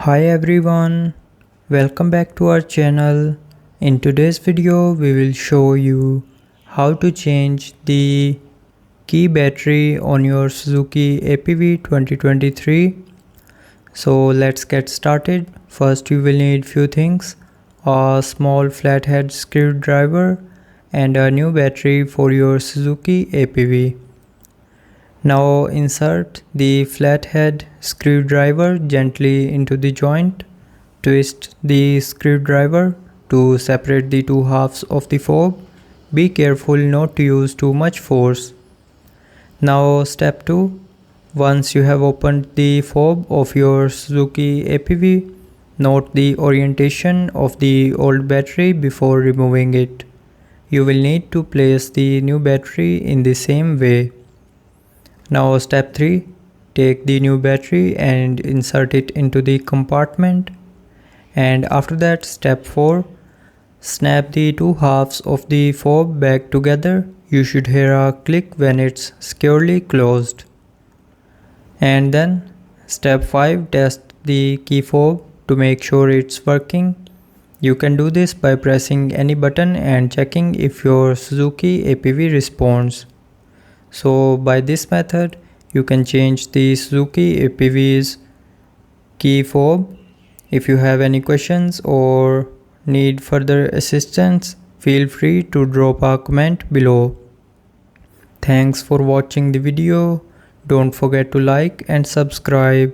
Hi everyone, welcome back to our channel. In today's video we will show you how to change the key battery on your Suzuki APV 2023. So let's get started. First you will need few things: a small flathead screwdriver and a new battery for your Suzuki APV. Now insert the flathead screwdriver gently into the joint. Twist the screwdriver to separate the two halves of the fob. Be careful not to use too much force. Now step 2. Once you have opened the fob of your Suzuki APV, note the orientation of the old battery before removing it. You will need to place the new battery in the same way. Now step 3. Take the new battery and insert it into the compartment. And after that, step 4. Snap the two halves of the fob back together. You should hear a click when it's securely closed. And then step 5. Test the key fob to make sure it's working. You can do this by pressing any button and checking if your Suzuki APV responds. So by this method, you can change the Suzuki APV's key fob. If you have any questions or need further assistance, feel free to drop a comment below. Thanks for watching the video. Don't forget to like and subscribe.